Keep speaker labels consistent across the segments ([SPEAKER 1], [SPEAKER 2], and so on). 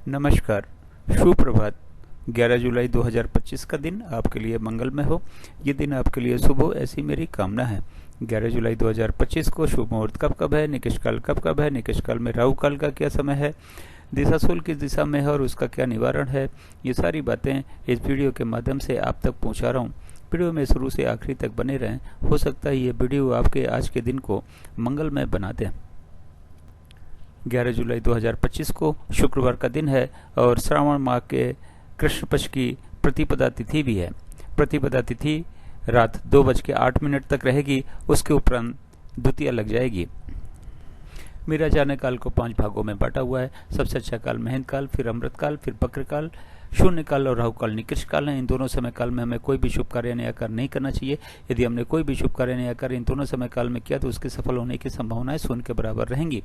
[SPEAKER 1] नमस्कार, सुप्रभात। 11 जुलाई 2025 का दिन आपके लिए मंगलमय हो। ये दिन आपके लिए शुभ हो, ऐसी मेरी कामना है। 11 जुलाई 2025 को शुभ मुहूर्त कब है, निकेश काल कब है, निकेश काल में राहु काल का क्या समय है, दिशाशूल किस दिशा में है और उसका क्या निवारण है, ये सारी बातें इस वीडियो के माध्यम से आप तक पहुंचा रहा हूँ। वीडियो में शुरू से आखिरी तक बने रहें। हो सकता है ये वीडियो आपके आज के दिन को मंगलमय बना दें। 11 जुलाई 2025 को शुक्रवार का दिन है और श्रावण माह के कृष्ण पक्ष की प्रतिपदा तिथि भी है। प्रतिपदा तिथि रात 2:08 तक रहेगी। उसके उपरांत द्वितीया लग जाएगी। मेरा जाने काल को 5 भागों में बांटा हुआ है। सबसे अच्छा काल महेंद्र काल, फिर अमृत काल, फिर बक्र काल, शून्य काल और राहु काल निकृष्ट काल है। इन दोनों समय काल में हमें कोई भी शुभ कार्य नया कार्य नहीं करना चाहिए। यदि हमने कोई भी शुभ कार्य नया कार्य इन दोनों समय काल में किया तो उसके सफल होने की संभावनाएं शून्य के बराबर रहेंगी।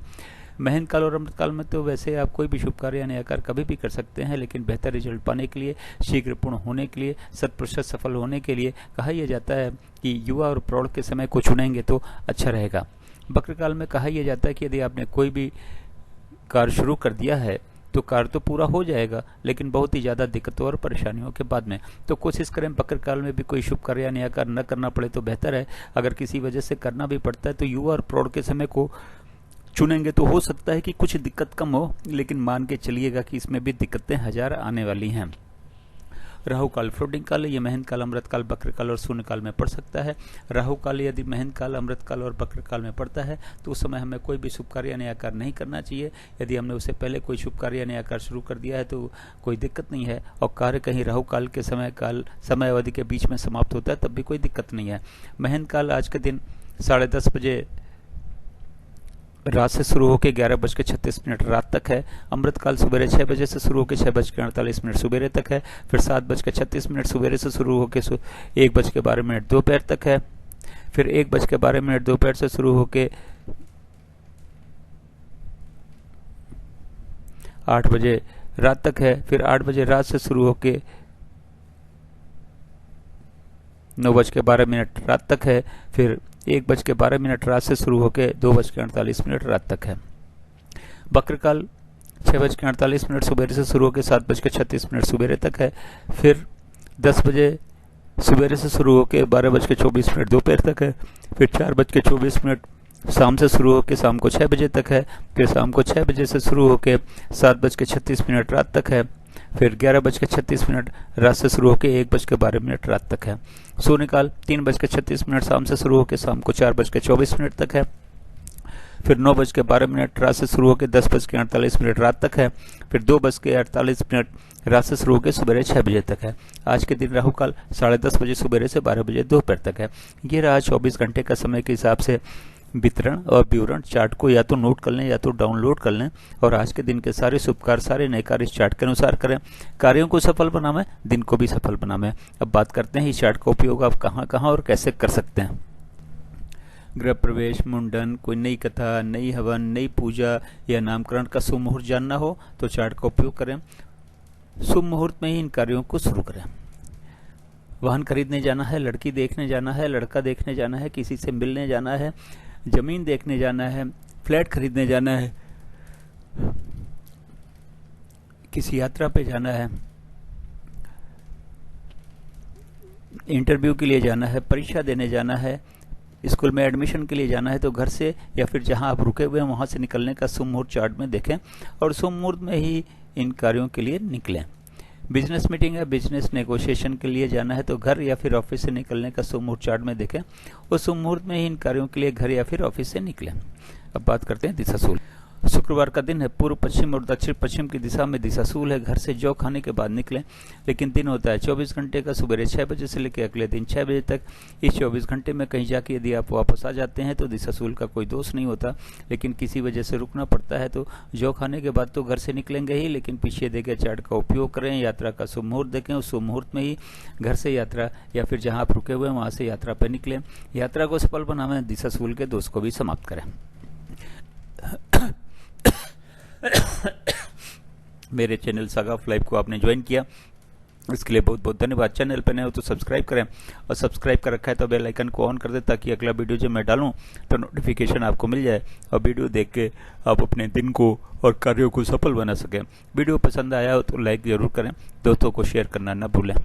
[SPEAKER 1] महेंद्र काल और अमृत काल में तो वैसे आप कोई भी शुभ कार्य नया कार्य कभी भी कर सकते हैं, लेकिन बेहतर रिजल्ट पाने के लिए, शीघ्र पूर्ण होने के लिए, 100% सफल होने के लिए कहा यह जाता है कि युवा और प्रौढ़ के समय को चुनेंगे तो अच्छा रहेगा। बक्र काल में कहा यह जाता है कि यदि आपने कोई भी कार्य शुरू कर दिया है तो कार्य तो पूरा हो जाएगा, लेकिन बहुत ही ज़्यादा दिक्कतों और परेशानियों के बाद में। तो कोशिश करें बक्र काल में भी कोई शुभ कार्य या नया कार्य न करना पड़े तो बेहतर है। अगर किसी वजह से करना भी पड़ता है तो युवा और प्रौढ़ के समय को चुनेंगे तो हो सकता है कि कुछ दिक्कत कम हो, लेकिन मान के चलिएगा कि इसमें भी दिक्कतें हजार आने वाली हैं। राहु काल फ्लोटिंग काल है। ये महेंद्र काल, अमृत काल, बक्र काल और शून्य काल में पड़ सकता है। राहु काल यदि महेंद्र काल, अमृत काल और बक्र काल में पड़ता है तो उस समय हमें कोई भी शुभ कार्य नया कार्य नहीं करना चाहिए। यदि हमने उससे पहले कोई शुभ कार्य नया कार्य शुरू कर दिया है तो कोई दिक्कत नहीं है, और कार्य कहीं राहु काल के समय अवधि के बीच में समाप्त होता है तब भी कोई दिक्कत नहीं है। महेंद्र काल आज के दिन 10:30 बजे रात से शुरू होकर 11:36 रात तक है। अमृत काल सुबह 6 बजे से शुरू होकर 6:48 सुबेरे तक है। फिर 7:36 सुबेरे से शुरू होकर 1:12 दोपहर तक है। फिर 1:12 दोपहर से शुरू होकर 8 बजे रात तक है। फिर 8 बजे रात से शुरू होकर 9:12 रात तक है। फिर 1:12 रात से शुरू होकर 2:48 रात तक है। बक्र काल 6:48 सुबेरे से शुरू होकर 7:36 सुबेरे तक है। फिर 10 बजे सुबेरे से शुरू होकर 12:24 दोपहर तक है। फिर 4:24 शाम से शुरू होकर शाम को 6 बजे तक है। फिर शाम को 6 बजे से शुरू होकर 7:36 रात तक है। फिर 11:36 रात से शुरू होकर 1:12 रात तक है। शून्य काल 3:36 शाम से शुरू होकर शाम को 4:24 तक है। फिर 9:12 रात से शुरू होकर 10:48 रात तक है। फिर 2:48 रात से शुरू होकर सुबह 6 बजे तक है। आज के दिन राहु काल 10:30 बजे सुबह से 12 बजे दोपहर तक है। ये रहा 24 घंटे का समय के हिसाब से वितरण और विवरण। चार्ट को या तो नोट कर लें या तो डाउनलोड कर लें, और आज के दिन के सारे शुभ कार्य, सारे नए कार्य इस चार्ट के अनुसार करें। कार्यों को सफल बनावें, दिन को भी सफल बनावें। अब बात करते हैं इस चार्ट का उपयोग आप कहाँ कहाँ और कैसे कर सकते हैं। गृह प्रवेश, मुंडन, कोई नई कथा, नई हवन, नई पूजा या नामकरण का शुभ मुहूर्त जानना हो तो चार्ट का उपयोग करें। शुभ मुहूर्त में ही इन कार्यों को शुरू करें। वाहन खरीदने जाना है, लड़की देखने जाना है, लड़का देखने जाना है, किसी से मिलने जाना है, जमीन देखने जाना है, फ्लैट खरीदने जाना है, किसी यात्रा पे जाना है, इंटरव्यू के लिए जाना है, परीक्षा देने जाना है, स्कूल में एडमिशन के लिए जाना है, तो घर से या फिर जहां आप रुके हुए हैं वहां से निकलने का शुभ मुहूर्त चार्ट में देखें और शुभ मुहूर्त में ही इन कार्यों के लिए निकलें। बिजनेस मीटिंग है, बिजनेस नेगोशिएशन के लिए जाना है तो घर या फिर ऑफिस से निकलने का शुभ मुहूर्त चार्ट में देखें और शुभ मुहूर्त में ही इन कार्यों के लिए घर या फिर ऑफिस से निकलें। अब बात करते हैं दिशाशूल। शुक्रवार का दिन है। पूर्व पश्चिम और दक्षिण पश्चिम की दिशा में दिशाशूल है। घर से जौ खाने के बाद निकलें, लेकिन दिन होता है 24 घंटे का, सुबह 6 बजे से लेकर अगले दिन 6 बजे तक। इस 24 घंटे में कहीं जाके यदि आप वापस आ जाते हैं तो दिशाशूल का कोई दोष नहीं होता, लेकिन किसी वजह से रुकना पड़ता है तो जौ खाने के बाद तो घर से निकलेंगे ही, लेकिन पीछे देखे चार्ट का उपयोग करें। यात्रा का शुभ मुहूर्त देखें, उस शुभ मुहूर्त में ही घर से यात्रा या फिर जहाँ आप रुके हुए हैं वहाँ से यात्रा पर निकलें। यात्रा को सफल बनावें, दिशाशूल के दोष को भी समाप्त करें। मेरे चैनल सागा ऑफ लाइफ को आपने ज्वाइन किया, इसके लिए बहुत बहुत धन्यवाद। चैनल पर नए हो तो सब्सक्राइब करें, और सब्सक्राइब कर रखा है तो बेल आइकन को ऑन कर दें, ताकि अगला वीडियो जब मैं डालूं तो नोटिफिकेशन आपको मिल जाए और वीडियो देख के आप अपने दिन को और कार्यों को सफल बना सकें। वीडियो पसंद आया हो तो लाइक ज़रूर करें, दोस्तों को शेयर करना ना भूलें।